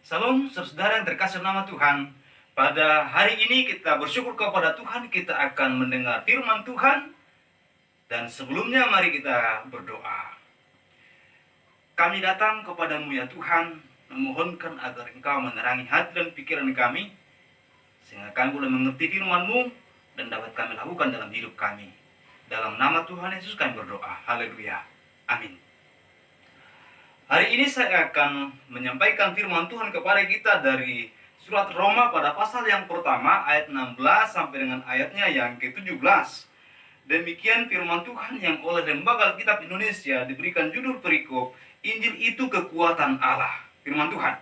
Salam saudara yang terkasih nama Tuhan. Pada hari ini kita bersyukur kepada Tuhan, kita akan mendengar firman Tuhan. Dan sebelumnya mari kita berdoa. Kami datang kepadamu ya Tuhan, memohonkan agar Engkau menerangi hati dan pikiran kami, sehingga kami boleh mengerti firman-Mu dan dapat kami lakukan dalam hidup kami. Dalam nama Tuhan Yesus kami berdoa. Haleluya. Amin. Hari ini saya akan menyampaikan firman Tuhan kepada kita dari surat Roma pada pasal yang pertama ayat 16 sampai dengan ayatnya yang ke-17. Demikian firman Tuhan yang oleh Lembaga Alkitab Indonesia diberikan judul perikop Injil itu kekuatan Allah. Firman Tuhan.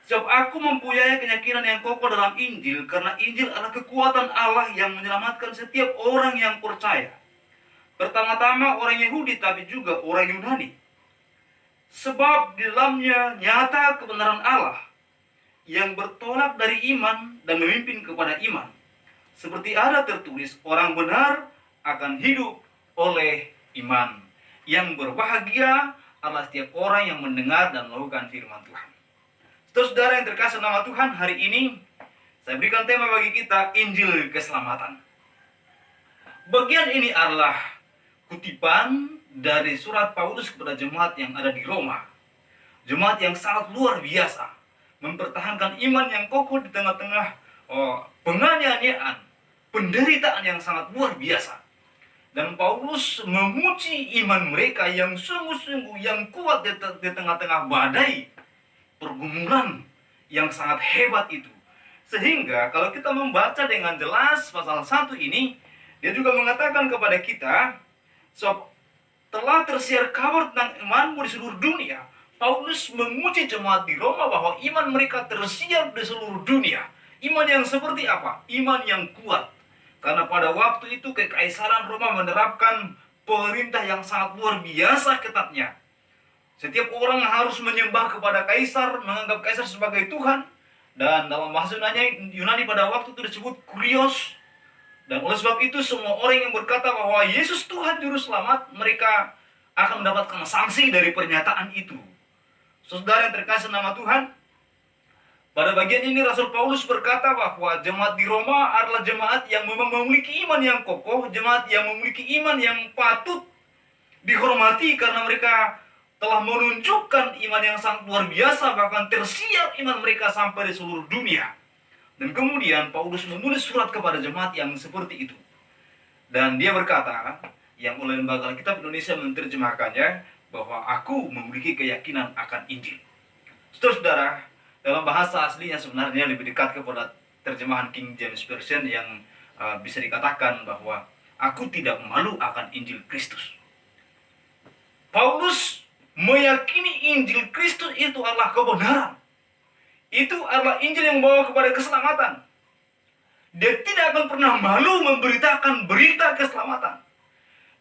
Sebab aku mempunyai keyakinan yang kokoh dalam Injil, karena Injil adalah kekuatan Allah yang menyelamatkan setiap orang yang percaya. Pertama-tama orang Yahudi tapi juga orang Yunani. Sebab di dalamnya nyata kebenaran Allah yang bertolak dari iman dan memimpin kepada iman. Seperti ada tertulis, orang benar akan hidup oleh iman. Yang berbahagia adalah setiap orang yang mendengar dan melakukan firman Tuhan. Saudara yang terkasih nama Tuhan, hari ini saya berikan tema bagi kita, Injil Keselamatan. Bagian ini adalah kutipan dari surat Paulus kepada jemaat yang ada di Roma. Jemaat yang sangat luar biasa, mempertahankan iman yang kokoh di tengah-tengah penganiayaan, penderitaan yang sangat luar biasa. Dan Paulus memuji iman mereka yang sungguh-sungguh yang kuat di tengah-tengah badai pergumulan yang sangat hebat itu. Sehingga kalau kita membaca dengan jelas pasal 1 ini, dia juga mengatakan kepada kita, telah tersiar kabar tentang imanmu di seluruh dunia. Paulus memuji jemaat di Roma bahwa iman mereka tersiar di seluruh dunia. Iman yang seperti apa? Iman yang kuat. Karena pada waktu itu Kekaisaran Roma menerapkan perintah yang sangat luar biasa ketatnya. Setiap orang harus menyembah kepada kaisar, menganggap kaisar sebagai Tuhan. Dan dalam bahasa Yunani pada waktu itu disebut kurios. Dan oleh sebab itu semua orang yang berkata bahwa Yesus Tuhan Juru Selamat, mereka akan mendapatkan sanksi dari pernyataan itu. Saudara yang terkasih nama Tuhan, pada bagian ini Rasul Paulus berkata bahwa jemaat di Roma adalah jemaat yang memang memiliki iman yang kokoh, jemaat yang memiliki iman yang patut dihormati karena mereka telah menunjukkan iman yang sangat luar biasa, bahkan tersiar iman mereka sampai di seluruh dunia. Dan kemudian Paulus menulis surat kepada jemaat yang seperti itu. Dan dia berkata, yang oleh Lembaga Alkitab Indonesia menerjemahkannya, bahwa aku memiliki keyakinan akan Injil. Saudara, dalam bahasa aslinya sebenarnya lebih dekat kepada terjemahan King James Version yang bisa dikatakan bahwa aku tidak malu akan Injil Kristus. Paulus meyakini Injil Kristus itu adalah kebenaran. Itu adalah Injil yang membawa kepada keselamatan. Dia tidak akan pernah malu memberitakan berita keselamatan.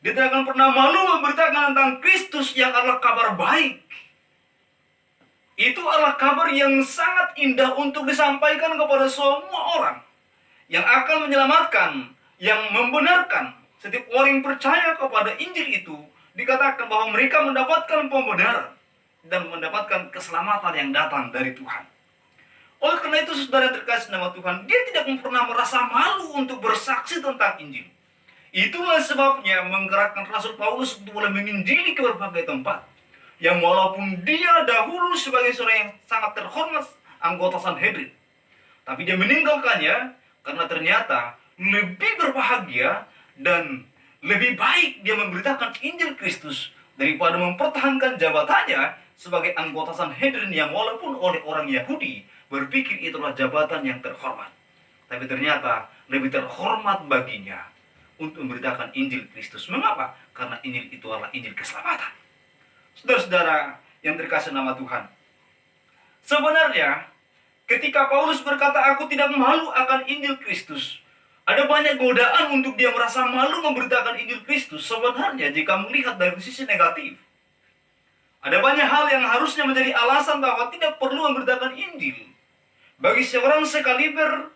Dia tidak akan pernah malu memberitakan tentang Kristus yang adalah kabar baik. Itu adalah kabar yang sangat indah untuk disampaikan kepada semua orang. Yang akan menyelamatkan, yang membenarkan. Setiap orang yang percaya kepada Injil itu, dikatakan bahwa mereka mendapatkan pembenaran dan mendapatkan keselamatan yang datang dari Tuhan. Oleh karena itu saudara terkasih nama Tuhan, dia tidak pernah merasa malu untuk bersaksi tentang Injil. Itulah sebabnya menggerakkan Rasul Paulus untuk boleh menginjili ke berbagai tempat. Yang walaupun dia dahulu sebagai seorang yang sangat terhormat anggota Sanhedrin, tapi dia meninggalkannya karena ternyata lebih berbahagia dan lebih baik dia memberitakan Injil Kristus daripada mempertahankan jabatannya sebagai anggota Sanhedrin yang walaupun oleh orang Yahudi berpikir itulah jabatan yang terhormat. Tapi ternyata lebih terhormat baginya untuk memberitakan Injil Kristus. Mengapa? Karena Injil itu adalah Injil keselamatan. Saudara-saudara yang terkasih nama Tuhan, sebenarnya ketika Paulus berkata aku tidak malu akan Injil Kristus, ada banyak godaan untuk dia merasa malu memberitakan Injil Kristus. Sebenarnya jika melihat dari sisi negatif, ada banyak hal yang harusnya menjadi alasan bahwa tidak perlu memberitakan Injil. Bagi seorang sekaliber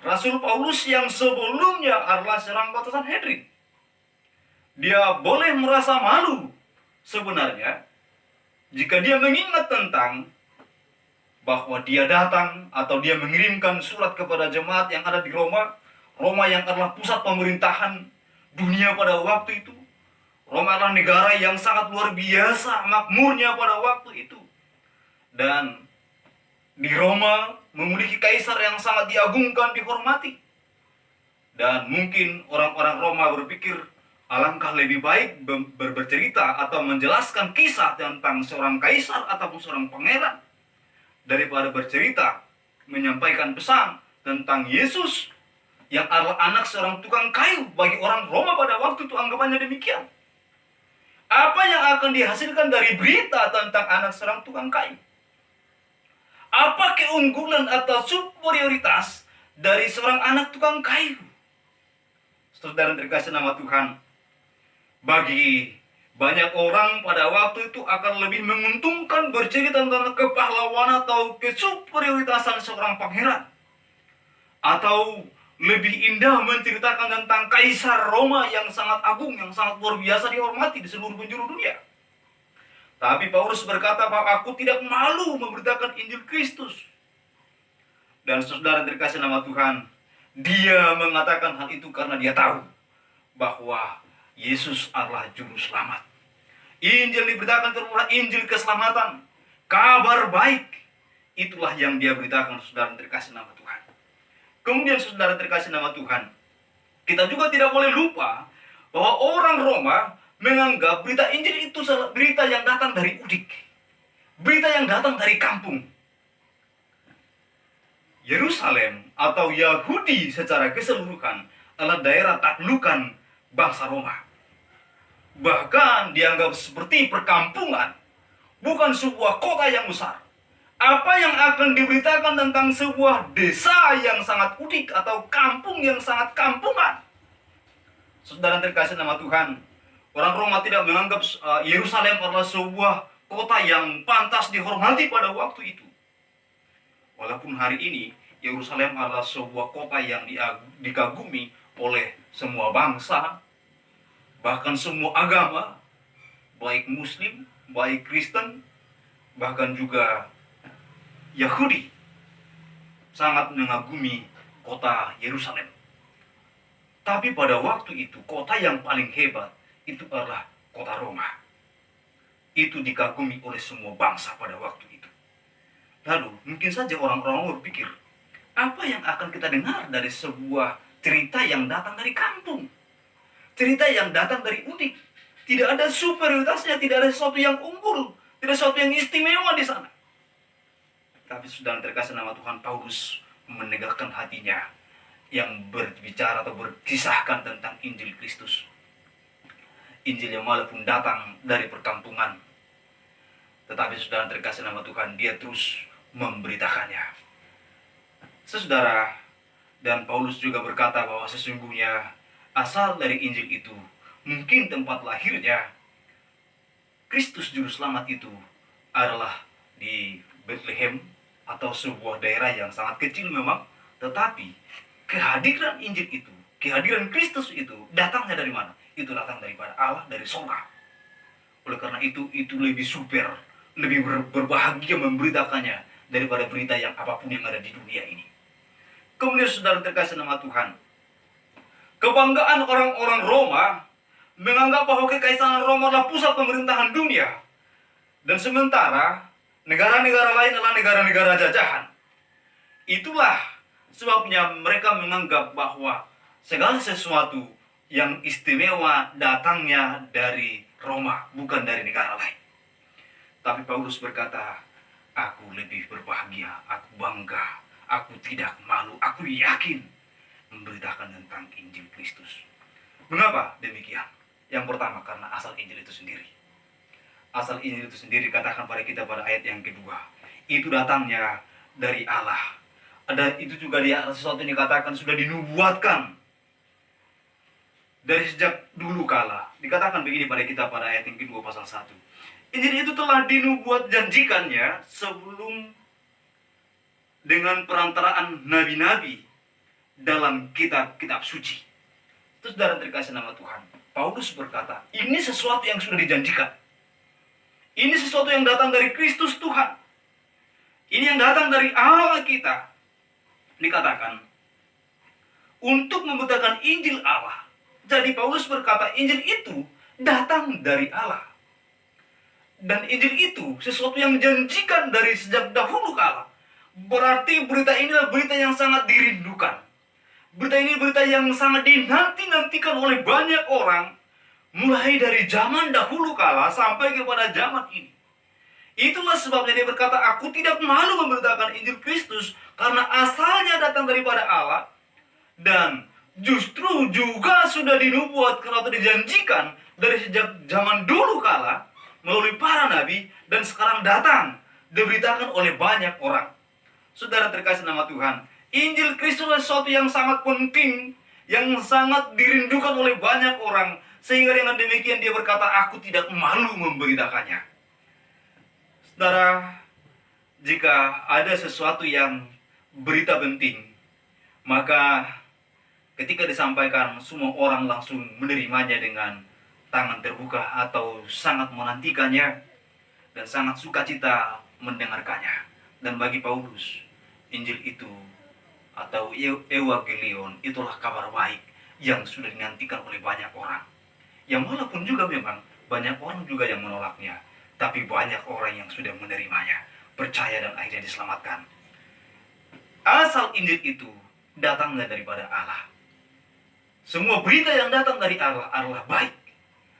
Rasul Paulus yang sebelumnya adalah seorang anggota Sanhedrin, dia boleh merasa malu sebenarnya jika dia mengingat tentang bahwa dia datang atau dia mengirimkan surat kepada jemaat yang ada di Roma. Roma yang adalah pusat pemerintahan dunia pada waktu itu. Roma adalah negara yang sangat luar biasa makmurnya pada waktu itu. Dan di Roma memiliki kaisar yang sangat diagungkan, dihormati. Dan mungkin orang-orang Roma berpikir, alangkah lebih baik bercerita atau menjelaskan kisah tentang seorang kaisar ataupun seorang pangeran daripada bercerita menyampaikan pesan tentang Yesus yang adalah anak seorang tukang kayu. Bagi orang Roma pada waktu itu anggapannya demikian. Apa yang akan dihasilkan dari berita tentang anak seorang tukang kayu? Apa keunggulan atau superioritas dari seorang anak tukang kayu? Saudara terkasih nama Tuhan, bagi banyak orang pada waktu itu akan lebih menguntungkan bercerita tentang kepahlawanan atau kesuperioritasan seorang pangeran, atau lebih indah menceritakan tentang kaisar Roma yang sangat agung, yang sangat luar biasa dihormati di seluruh penjuru dunia. Tapi Paulus berkata bahwa aku tidak malu memberitakan Injil Kristus. Dan saudara terkasih nama Tuhan, dia mengatakan hal itu karena dia tahu bahwa Yesus adalah juru selamat. Injil diberitakan adalah Injil keselamatan, kabar baik. Itulah yang dia beritakan, saudara terkasih nama Tuhan. Kemudian saudara terkasih nama Tuhan, kita juga tidak boleh lupa bahwa orang Roma menganggap berita Injil itu berita yang datang dari udik, berita yang datang dari kampung. Yerusalem atau Yahudi secara keseluruhan adalah daerah taklukan bangsa Roma. Bahkan dianggap seperti perkampungan, bukan sebuah kota yang besar. Apa yang akan diberitakan tentang sebuah desa yang sangat udik atau kampung yang sangat kampungan? Saudara terkasih nama Tuhan, orang Roma tidak menganggap Yerusalem adalah sebuah kota yang pantas dihormati pada waktu itu. Walaupun hari ini Yerusalem adalah sebuah kota yang dikagumi oleh semua bangsa, bahkan semua agama, baik Muslim, baik Kristen, bahkan juga Yahudi, sangat mengagumi kota Yerusalem. Tapi pada waktu itu, kota yang paling hebat itu adalah kota Roma. Itu dikagumi oleh semua bangsa pada waktu itu. Lalu, mungkin saja orang-orang berpikir, apa yang akan kita dengar dari sebuah cerita yang datang dari kampung? Cerita yang datang dari udik. Tidak ada superioritasnya, tidak ada sesuatu yang unggul, tidak ada sesuatu yang istimewa di sana. Tapi sudah terkasih nama Tuhan, Paulus menegakkan hatinya yang berbicara atau berkisahkan tentang Injil Kristus. Injil yang walaupun datang dari perkampungan, tetapi saudara terkasih nama Tuhan, dia terus memberitakannya. Saudara, dan Paulus juga berkata bahwa sesungguhnya asal dari Injil itu, mungkin tempat lahirnya Kristus Juru Selamat itu adalah di Bethlehem atau sebuah daerah yang sangat kecil memang, tetapi kehadiran Injil itu, kehadiran Kristus itu datangnya dari mana? Itu datang daripada Allah, dari surga. Oleh karena itu lebih super, lebih berbahagia memberitakannya daripada berita yang apapun yang ada di dunia ini. Kemudian saudara terkasih nama Tuhan, kebanggaan orang-orang Roma menganggap bahwa kekaisaran Roma adalah pusat pemerintahan dunia, dan sementara negara-negara lain adalah negara-negara jajahan. Itulah sebabnya mereka menganggap bahwa segala sesuatu yang istimewa datangnya dari Roma, bukan dari negara lain. Tapi Paulus berkata, aku lebih berbahagia, aku bangga, aku tidak malu, aku yakin memberitakan tentang Injil Kristus. Mengapa demikian? Yang pertama, karena asal Injil itu sendiri. Asal Injil itu sendiri dikatakan pada kita pada ayat yang kedua. Itu datangnya dari Allah. Ada itu juga dia sesuatu yang dikatakan sudah dinubuatkan dari sejak dulu kala. Dikatakan begini pada kita pada ayat yang kedua pasal 1. Injil itu telah dinubuat janjikannya sebelum dengan perantaraan nabi-nabi dalam kitab-kitab suci. Terus saudara terkasih nama Tuhan, Paulus berkata, ini sesuatu yang sudah dijanjikan. Ini sesuatu yang datang dari Kristus Tuhan. Ini yang datang dari Allah kita. Dikatakan untuk memberitakan Injil Allah. Jadi Paulus berkata Injil itu datang dari Allah. Dan Injil itu sesuatu yang dijanjikan dari sejak dahulu kala. Berarti berita ini adalah berita yang sangat dirindukan. Berita ini berita yang sangat dinanti-nantikan oleh banyak orang. Mulai dari zaman dahulu kala sampai kepada zaman ini. Itulah sebabnya dia berkata, aku tidak malu memberitakan Injil Kristus karena asalnya datang daripada Allah. Dan justru juga sudah dinubuatkan atau dijanjikan dari sejak zaman dulu kala melalui para nabi, dan sekarang datang diberitakan oleh banyak orang. Saudara terkasih nama Tuhan, Injil Kristus adalah sesuatu yang sangat penting, yang sangat dirindukan oleh banyak orang, sehingga dengan demikian dia berkata, aku tidak malu memberitakannya. Saudara, jika ada sesuatu yang berita penting, maka ketika disampaikan, semua orang langsung menerimanya dengan tangan terbuka atau sangat menantikannya dan sangat sukacita mendengarkannya. Dan bagi Paulus, Injil itu atau Evangelion itulah kabar baik yang sudah dinantikan oleh banyak orang. Yang walaupun juga memang banyak orang juga yang menolaknya, tapi banyak orang yang sudah menerimanya, percaya dan akhirnya diselamatkan. Asal Injil itu datangnya daripada Allah. Semua berita yang datang dari Allah adalah baik.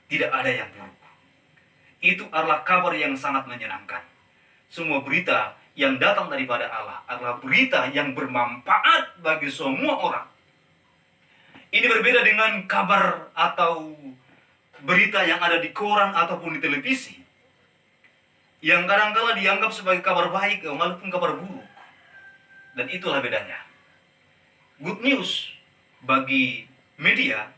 Tidak ada yang buruk. Itu adalah kabar yang sangat menyenangkan. Semua berita yang datang daripada Allah adalah berita yang bermanfaat bagi semua orang. Ini berbeda dengan kabar atau berita yang ada di koran ataupun di televisi, yang kadang-kala dianggap sebagai kabar baik walaupun kabar buruk. Dan itulah bedanya. Good news bagi media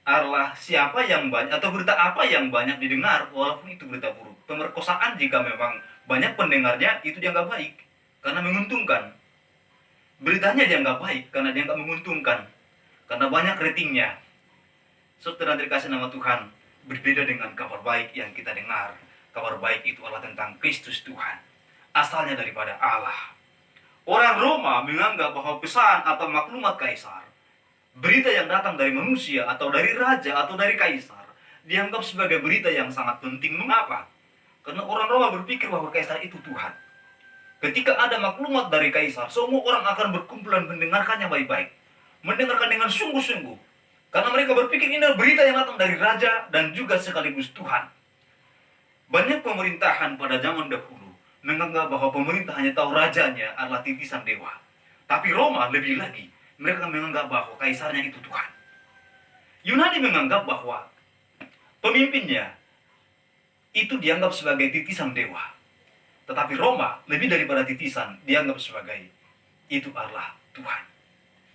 adalah siapa yang banyak atau berita apa yang banyak didengar walaupun itu berita buruk. Pemerkosaan jika memang banyak pendengarnya itu dianggap baik karena menguntungkan. Beritanya dianggap baik karena dianggap menguntungkan, karena banyak ratingnya. Saudara dikasih nama Tuhan, berbeda dengan kabar baik yang kita dengar. Kabar baik itu adalah tentang Kristus Tuhan, asalnya daripada Allah. Orang Roma menganggap bahwa pesan atau maklumat kaisar, berita yang datang dari manusia atau dari raja atau dari kaisar, dianggap sebagai berita yang sangat penting. Mengapa? Karena orang Roma berpikir bahwa kaisar itu Tuhan. Ketika ada maklumat dari kaisar, semua orang akan berkumpulan mendengarkannya baik-baik, mendengarkan dengan sungguh-sungguh, karena mereka berpikir ini adalah berita yang datang dari raja dan juga sekaligus Tuhan. Banyak pemerintahan pada zaman dahulu menganggap bahwa pemerintah hanya tahu rajanya adalah titisan dewa. Tapi Roma lebih lagi, mereka menganggap bahwa kaisarnya itu Tuhan. Yunani menganggap bahwa pemimpinnya itu dianggap sebagai titisan dewa. Tetapi Roma lebih daripada titisan, dianggap sebagai itu adalah Tuhan.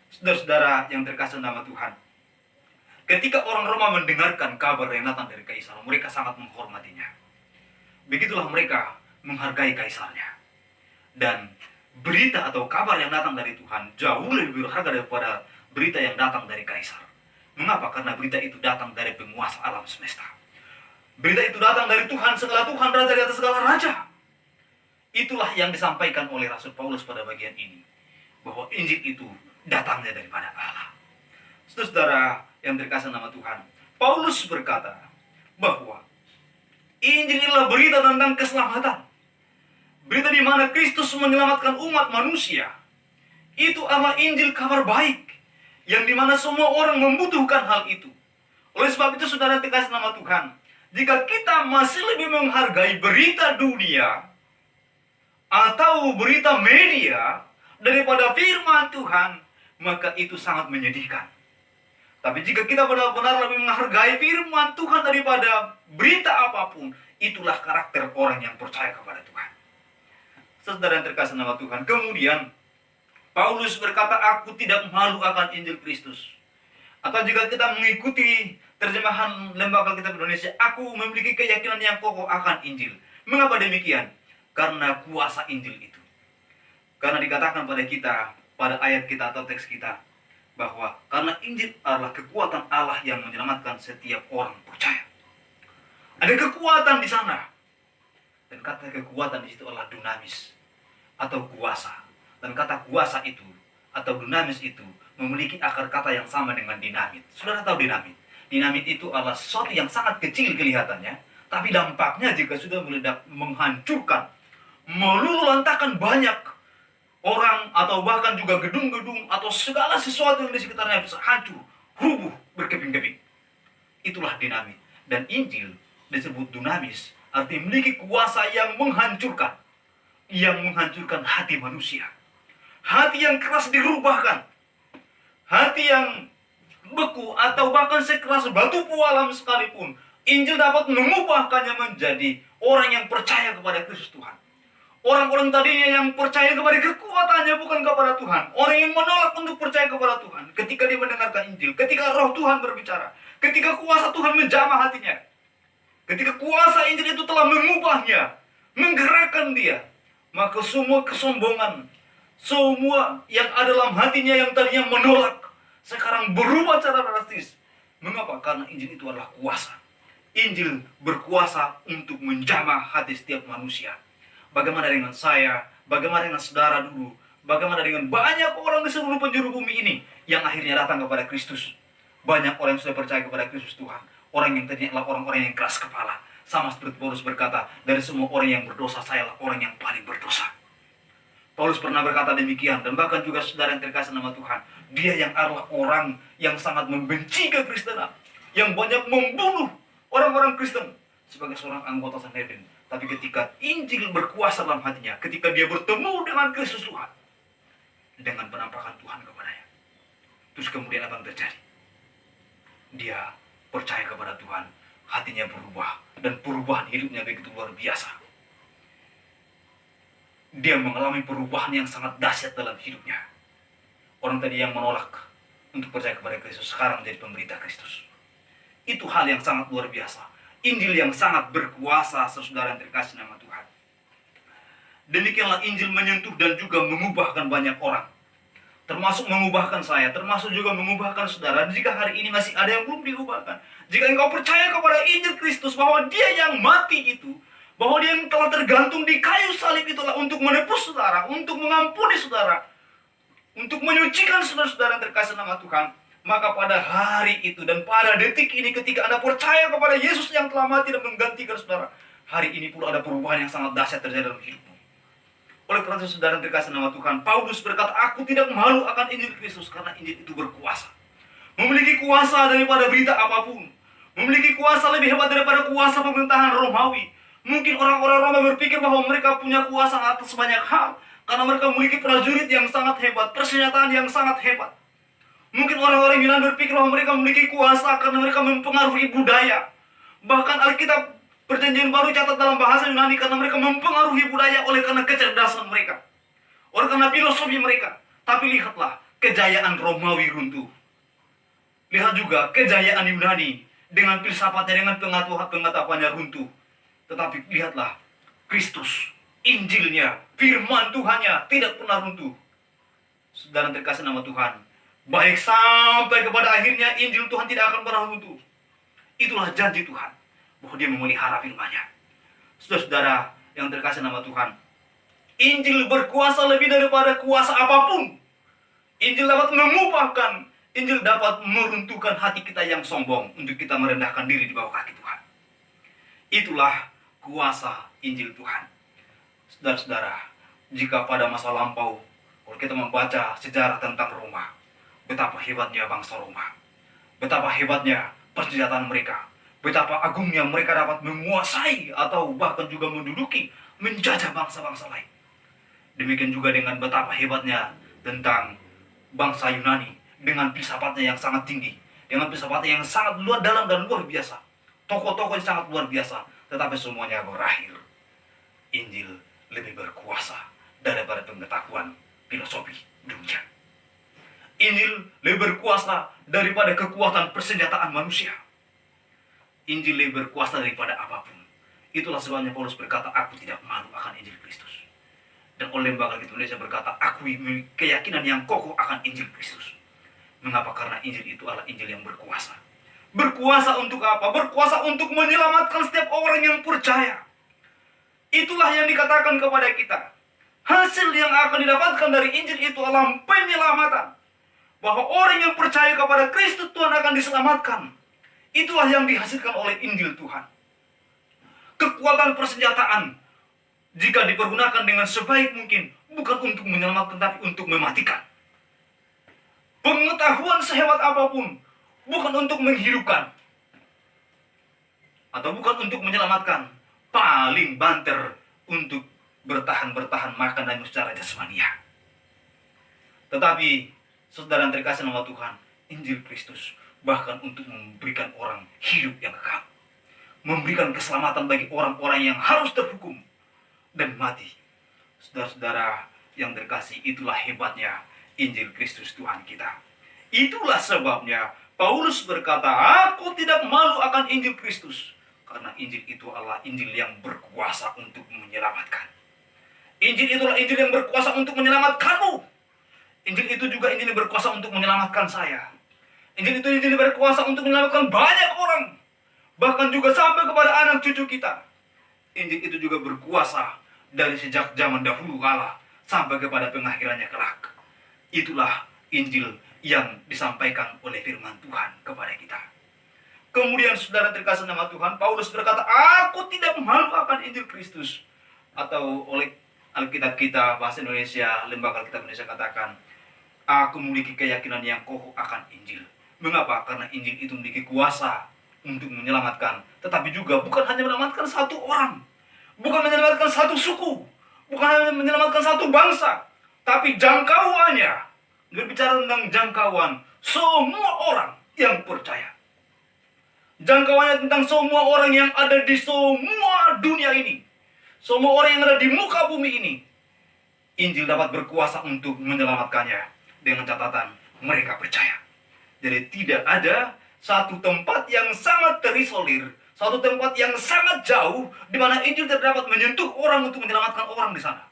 Saudara-saudara yang terkasih nama Tuhan, ketika orang Roma mendengarkan kabar yang datang dari kaisar, mereka sangat menghormatinya. Begitulah mereka menghargai kaisarnya. Dan berita atau kabar yang datang dari Tuhan jauh lebih berharga daripada berita yang datang dari kaisar. Mengapa? Karena berita itu datang dari penguasa alam semesta. Berita itu datang dari Tuhan, segala Tuhan, raja di atas segala raja. Itulah yang disampaikan oleh Rasul Paulus pada bagian ini, bahwa Injil itu datangnya daripada Allah. Saudara yang terkasih nama Tuhan, Paulus berkata bahwa Injil adalah berita tentang keselamatan. Berita di mana Kristus menyelamatkan umat manusia. Itu adalah Injil kabar baik, yang di mana semua orang membutuhkan hal itu. Oleh sebab itu saudara terkasih nama Tuhan, jika kita masih lebih menghargai berita dunia atau berita media daripada firman Tuhan, maka itu sangat menyedihkan. Tapi jika kita benar-benar lebih menghargai firman Tuhan daripada berita apapun, itulah karakter orang yang percaya kepada Tuhan. Saudara yang terkasih nama Tuhan, kemudian Paulus berkata, aku tidak malu akan Injil Kristus. Atau jika kita mengikuti terjemahan Lembaga Alkitab Indonesia, aku memiliki keyakinan yang kokoh akan Injil. Mengapa demikian? Karena kuasa Injil itu. Karena dikatakan pada kita, pada ayat kita atau teks kita, bahwa karena Injil adalah kekuatan Allah yang menyelamatkan setiap orang percaya. Ada kekuatan di sana. Dan kata kekuatan di situ adalah dunamis. atau kuasa. Dan kata kuasa itu atau dinamis itu memiliki akar kata yang sama dengan dinamit. Saudara tahu dinamit? Dinamit itu adalah sesuatu yang sangat kecil kelihatannya, tapi dampaknya jika sudah meledak menghancurkan, meluluhlantahkan banyak orang atau bahkan juga gedung-gedung atau segala sesuatu yang di sekitarnya bisa hancur, rubuh, berkeping-keping. Itulah dinamit. Dan Injil disebut dinamis, artinya memiliki kuasa yang menghancurkan hati manusia. Hati yang keras dirubahkan, hati yang beku atau bahkan sekeras batu pualam sekalipun, Injil dapat mengubahkannya menjadi orang yang percaya kepada Kristus Tuhan. Orang-orang tadinya yang percaya kepada kekuatannya bukan kepada Tuhan, orang yang menolak untuk percaya kepada Tuhan, ketika dia mendengarkan Injil, ketika roh Tuhan berbicara, ketika kuasa Tuhan menjamah hatinya, ketika kuasa Injil itu telah mengubahnya, menggerakkan dia, maka semua kesombongan, semua yang ada dalam hatinya yang tadinya menolak, sekarang berubah secara drastis. Mengapa? Karena Injil itu adalah kuasa. Injil berkuasa untuk menjamah hati setiap manusia. Bagaimana dengan saya? Bagaimana dengan saudara dulu? Bagaimana dengan banyak orang di seluruh penjuru bumi ini yang akhirnya datang kepada Kristus? Banyak orang yang sudah percaya kepada Kristus Tuhan. Orang yang tadinya adalah orang-orang yang keras kepala. Sama seperti Paulus berkata, dari semua orang yang berdosa, saya adalah orang yang paling berdosa. Paulus pernah berkata demikian, dan bahkan juga saudara yang terkasih nama Tuhan, dia yang adalah orang yang sangat membenci kekristenan, yang banyak membunuh orang-orang Kristen sebagai seorang anggota Sanhedrin. Tapi ketika Injil berkuasa dalam hatinya, ketika dia bertemu dengan Kristus Tuhan, dengan penampakan Tuhan kepadanya, terus kemudian apa yang terjadi? Dia percaya kepada Tuhan, hatinya berubah, dan perubahan hidupnya begitu luar biasa. Dia mengalami perubahan yang sangat dahsyat dalam hidupnya. Orang tadi yang menolak untuk percaya kepada Kristus sekarang menjadi pemberita Kristus. Itu hal yang sangat luar biasa. Injil yang sangat berkuasa, saudara yang terkasih nama Tuhan. Demikianlah Injil menyentuh dan juga mengubahkan banyak orang. Termasuk mengubahkan saya, termasuk juga mengubahkan saudara. Jika hari ini masih ada yang belum diubahkan, jika engkau percaya kepada Injil Kristus bahwa dia yang mati itu, bahwa dia yang telah tergantung di kayu salib itulah untuk menebus saudara, untuk mengampuni saudara, untuk menyucikan saudara-saudara yang terkasih nama Tuhan, maka pada hari itu dan pada detik ini ketika Anda percaya kepada Yesus yang telah mati dan menggantikan saudara, hari ini pula ada perubahan yang sangat dahsyat terjadi dalam hidupmu. Oleh karena itu saudara yang terkasih nama Tuhan, Paulus berkata, aku tidak malu akan Injil Kristus karena Injil itu berkuasa. Memiliki kuasa daripada berita apapun, memiliki kuasa lebih hebat daripada kuasa pemerintahan Romawi. Mungkin orang-orang Roma berpikir bahwa mereka punya kuasa atas banyak hal, karena mereka memiliki prajurit yang sangat hebat, persenjataan yang sangat hebat. Mungkin orang-orang Yunani berpikir bahwa mereka memiliki kuasa karena mereka mempengaruhi budaya. Bahkan Alkitab Perjanjian Baru catat dalam bahasa Yunani karena mereka mempengaruhi budaya oleh karena kecerdasan mereka, oleh karena filosofi mereka. Tapi lihatlah, kejayaan Romawi runtuh. Lihat juga kejayaan Yunani dengan filsafatnya, dengan pengetahuannya runtuh. Tetapi lihatlah, Kristus, Injilnya, firman Tuhannya tidak pernah runtuh. Saudara terkasih nama Tuhan, baik sampai kepada akhirnya Injil Tuhan tidak akan pernah runtuh. Itulah janji Tuhan, bahwa dia memelihara firman-Nya. Saudara-saudara yang terkasih nama Tuhan, Injil berkuasa lebih daripada kuasa apapun. Injil dapat mengubahkan, Injil dapat meruntuhkan hati kita yang sombong untuk kita merendahkan diri di bawah kaki Tuhan. Itulah kuasa Injil Tuhan. Saudara-saudara, jika pada masa lampau, kalau kita membaca sejarah tentang Roma, betapa hebatnya bangsa Roma, betapa hebatnya persenjataan mereka, betapa agungnya mereka dapat menguasai atau bahkan juga menduduki, menjajah bangsa-bangsa lain. Demikian juga dengan betapa hebatnya tentang bangsa Yunani, dengan filsafatnya yang sangat tinggi, dengan filsafatnya yang sangat luar dalam dan luar biasa, tokoh-tokoh yang sangat luar biasa. Tetapi semuanya berakhir, Injil lebih berkuasa daripada pengetahuan filosofi dunia. Injil lebih berkuasa daripada kekuatan persenjataan manusia. Injil lebih berkuasa daripada apapun. Itulah sebabnya Paulus berkata, aku tidak malu akan Injil Kristus. Dan oleh Lembaga Indonesia berkata, aku memiliki keyakinan yang kokoh akan Injil Kristus. Mengapa? Karena Injil itu adalah Injil yang berkuasa. Berkuasa untuk apa? Berkuasa untuk menyelamatkan setiap orang yang percaya. Itulah yang dikatakan kepada kita. Hasil yang akan didapatkan dari Injil itu adalah penyelamatan. Bahwa orang yang percaya kepada Kristus Tuhan akan diselamatkan. Itulah yang dihasilkan oleh Injil Tuhan. Kekuatan persenjataan, jika dipergunakan dengan sebaik mungkin, bukan untuk menyelamatkan, tapi untuk mematikan. Pengetahuan sehebat apapun, bukan untuk menghidupkan, atau bukan untuk menyelamatkan, paling banter untuk bertahan makan dan secara jasmania. Tetapi, saudara yang terkasih nama Tuhan, Injil Kristus bahkan untuk memberikan orang hidup yang kekal, memberikan keselamatan bagi orang-orang yang harus terhukum dan mati. Saudara-saudara yang terkasih, itulah hebatnya Injil Kristus Tuhan kita. Itulah sebabnya Paulus berkata, aku tidak malu akan Injil Kristus, karena Injil itu adalah Injil yang berkuasa untuk menyelamatkan. Injil itulah Injil yang berkuasa untuk menyelamatkanmu. Injil itu juga Injil yang berkuasa untuk menyelamatkan saya. Injil itu Injil yang berkuasa untuk menyelamatkan banyak orang, bahkan juga sampai kepada anak cucu kita. Injil itu juga berkuasa dari sejak zaman dahulu kala sampai kepada pengakhirannya kelak. Itulah Injil yang disampaikan oleh firman Tuhan kepada kita. Kemudian saudara terkasih nama Tuhan, Paulus berkata, aku tidak malu akan Injil Kristus. Atau oleh Alkitab kita, bahasa Indonesia, Lembaga Alkitab Indonesia katakan, aku memiliki keyakinan yang kokoh akan Injil. Mengapa? Karena Injil itu memiliki kuasa untuk menyelamatkan. Tetapi juga bukan hanya menyelamatkan satu orang, bukan menyelamatkan satu suku, bukan hanya menyelamatkan satu bangsa, tapi jangkauannya, berbicara tentang jangkauan semua orang yang percaya. Jangkauannya tentang semua orang yang ada di semua dunia ini, semua orang yang ada di muka bumi ini. Injil dapat berkuasa untuk menyelamatkannya dengan catatan mereka percaya. Jadi tidak ada satu tempat yang sangat terisolir, satu tempat yang sangat jauh di mana Injil tidak dapat menyentuh orang untuk menyelamatkan orang di sana.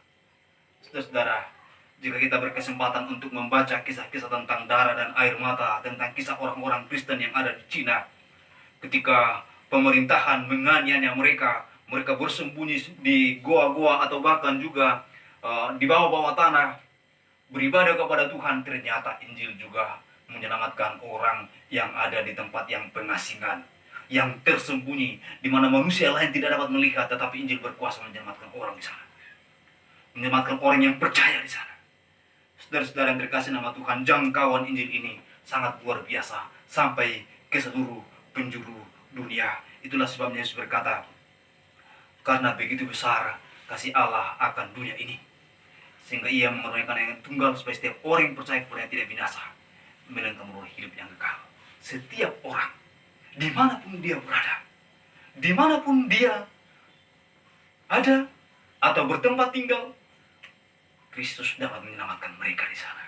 Saudara-saudara, jika kita berkesempatan untuk membaca kisah-kisah tentang darah dan air mata, tentang kisah orang-orang Kristen yang ada di Cina, ketika pemerintahan menganiaya mereka, mereka bersembunyi di goa-goa atau bahkan juga di bawah-bawah tanah, beribadah kepada Tuhan, ternyata Injil juga menyelamatkan orang yang ada di tempat yang pengasingan, yang tersembunyi, di mana manusia lain tidak dapat melihat, tetapi Injil berkuasa menyelamatkan orang di sana, menyelamatkan orang yang percaya di sana. Saudara-saudara yang terkasih nama Tuhan, jangkauan Injil ini sangat luar biasa sampai ke seluruh penjuru dunia. Itulah sebabnya Yesus berkata, karena begitu besar kasih Allah akan dunia ini, sehingga ia mengaruniakan yang tunggal supaya setiap orang yang percaya kepadanya tidak binasa, melainkan memperoleh hidup yang kekal. Setiap orang, dimanapun dia berada, dimanapun dia ada atau bertempat tinggal, Kristus dapat menyelamatkan mereka di sana.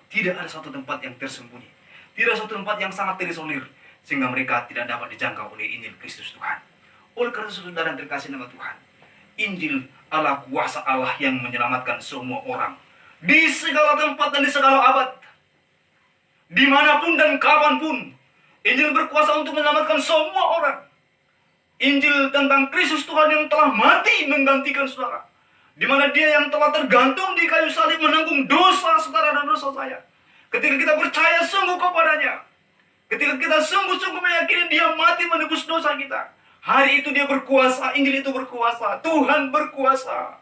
Tidak ada satu tempat yang tersembunyi, tidak ada satu tempat yang sangat terisolir, sehingga mereka tidak dapat dijangkau oleh Injil Kristus Tuhan. Oleh karena saudara yang terkasih nama Tuhan, Injil adalah kuasa Allah yang menyelamatkan semua orang, di segala tempat dan di segala abad, dimanapun dan kapanpun. Injil berkuasa untuk menyelamatkan semua orang. Injil tentang Kristus Tuhan yang telah mati menggantikan saudara, di mana dia yang telah tergantung di kayu salib menanggung dosa saudara dan dosa saya. Ketika kita percaya sungguh kepadanya, ketika kita sungguh-sungguh meyakini dia mati menebus dosa kita, hari itu dia berkuasa. Injil itu berkuasa, Tuhan berkuasa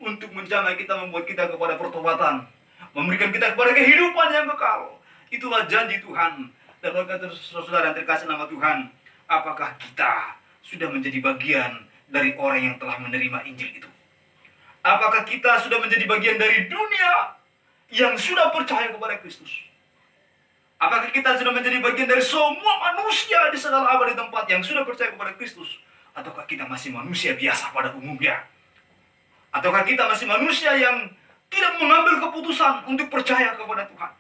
untuk menjamah kita, membuat kita kepada pertobatan, memberikan kita kepada kehidupan yang kekal. Itulah janji Tuhan. Dan oleh karena saudara yang terkasih nama Tuhan, apakah kita sudah menjadi bagian dari orang yang telah menerima Injil itu? Apakah kita sudah menjadi bagian dari dunia yang sudah percaya kepada Kristus? Apakah kita sudah menjadi bagian dari semua manusia di segala abad di tempat yang sudah percaya kepada Kristus? Ataukah kita masih manusia biasa pada umumnya? Ataukah kita masih manusia yang tidak mengambil keputusan untuk percaya kepada Tuhan?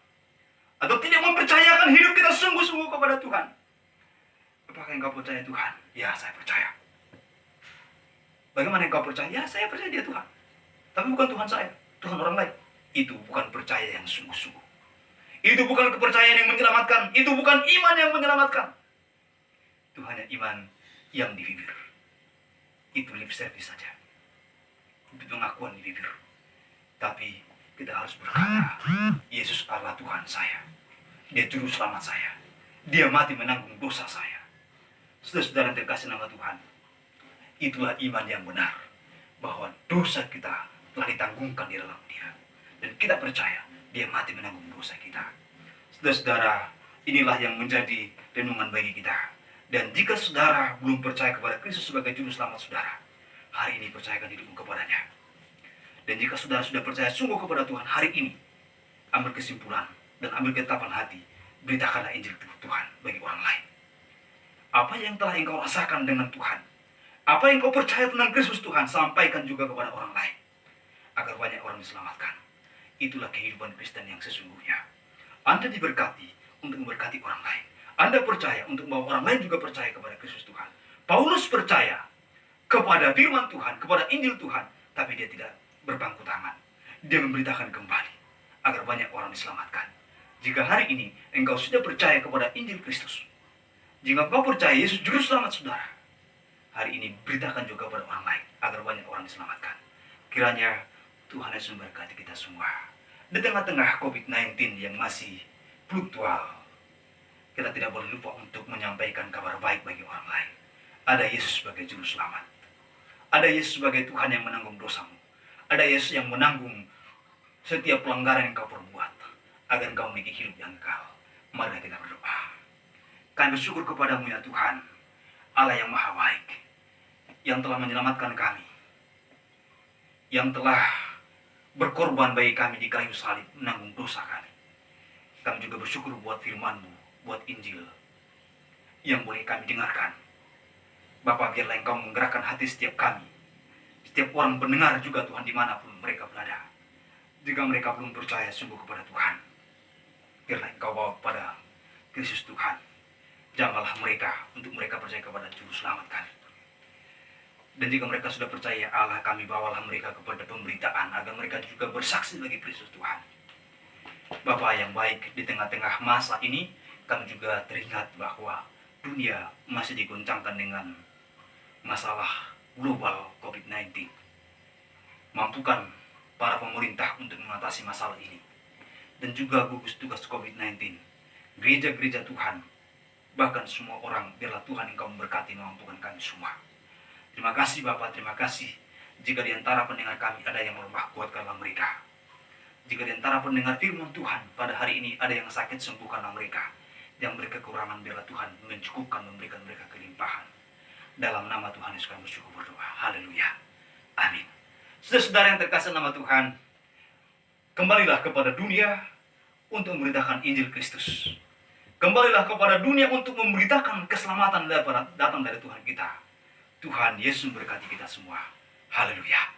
Atau tidak mempercayakan hidup kita sungguh-sungguh kepada Tuhan? Apakah engkau percaya Tuhan? Ya, saya percaya. Bagaimana engkau percaya? Ya, saya percaya dia Tuhan. Tapi bukan Tuhan saya, Tuhan orang lain. Itu bukan percaya yang sungguh-sungguh. Itu bukan kepercayaan yang menyelamatkan. Itu bukan iman yang menyelamatkan. Itu hanya iman yang di bibir. Itu lip service saja. Itu pengakuan di bibir. Tapi kita harus berkata, Yesus adalah Tuhan saya. Dia juru selamat saya. Dia mati menanggung dosa saya. Saudara-saudara yang terkasih nama Tuhan, itulah iman yang benar, bahwa dosa kita telah ditanggungkan di dalam Dia. Dan kita percaya Dia mati menanggung dosa kita. Saudara-saudara, inilah yang menjadi renungan bagi kita. Dan jika saudara belum percaya kepada Kristus sebagai juru selamat saudara, hari ini percayakan hidupmu kepadanya. Dan jika saudara sudah percaya sungguh kepada Tuhan hari ini, ambil kesimpulan dan ambil ketetapan hati, beritakanlah Injil Tuhan bagi orang lain. Apa yang telah engkau rasakan dengan Tuhan, apa yang kau percaya tentang Kristus Tuhan, sampaikan juga kepada orang lain, agar banyak orang diselamatkan. Itulah kehidupan Kristen yang sesungguhnya. Anda diberkati untuk memberkati orang lain. Anda percaya untuk membawa orang lain juga percaya kepada Kristus Tuhan. Paulus percaya kepada firman Tuhan, kepada Injil Tuhan, tapi dia tidak berpangku tangan. Dia memberitakan kembali agar banyak orang diselamatkan. Jika hari ini engkau sudah percaya kepada Injil Kristus, jika engkau percaya Yesus juru selamat saudara, hari ini beritakan juga kepada orang lain agar banyak orang diselamatkan. Kiranya Tuhan Yesus memberkati kita semua. Di tengah-tengah COVID-19 yang masih fluktual, kita tidak boleh lupa untuk menyampaikan kabar baik bagi orang lain. Ada Yesus sebagai juru selamat. Ada Yesus sebagai Tuhan yang menanggung dosamu. Ada Yesus yang menanggung setiap pelanggaran yang kau perbuat, agar engkau memiliki hidup yang kekal. Mari kita berdoa. Kami bersyukur kepadamu ya Tuhan, Allah yang maha baik, yang telah menyelamatkan kami, yang telah berkorban bagi kami di kayu salib, menanggung dosa kami. Kami juga bersyukur buat firman-Mu, buat Injil yang boleh kami dengarkan. Bapa, biarlah Engkau menggerakkan hati setiap kami, setiap orang pendengar juga Tuhan, dimanapun mereka berada. Jika mereka belum percaya sungguh kepada Tuhan, biarlah Engkau bawa kepada Kristus Tuhan. Jamahlah mereka untuk mereka percaya kepada Juru Selamat kami. Dan jika mereka sudah percaya Allah, kami bawalah mereka kepada pemberitaan agar mereka juga bersaksi bagi Kristus Tuhan. Bapa yang baik, di tengah-tengah masa ini kami juga teringat bahwa dunia masih diguncangkan dengan masalah global COVID-19. Mampukan para pemerintah untuk mengatasi masalah ini. Dan juga gugus tugas COVID-19, gereja-gereja Tuhan, bahkan semua orang, biarlah Tuhan Engkau memberkati, memampukan kami semua. Terima kasih Bapak, terima kasih. Jika di antara pendengar kami ada yang lemah, kuatkanlah mereka. Jika di antara pendengar firman Tuhan pada hari ini ada yang sakit, sembuhkanlah mereka. Yang mereka kekurangan, biarlah Tuhan mencukupkan, memberikan mereka kelimpahan. Dalam nama Tuhan Yesus kami bersyukur berdoa. Haleluya. Amin. Saudara-saudara yang terkasih nama Tuhan, kembalilah kepada dunia untuk memberitakan Injil Kristus. Kembalilah kepada dunia untuk memberitakan keselamatan datang dari Tuhan kita. Tuhan Yesus memberkati kita semua. Haleluya.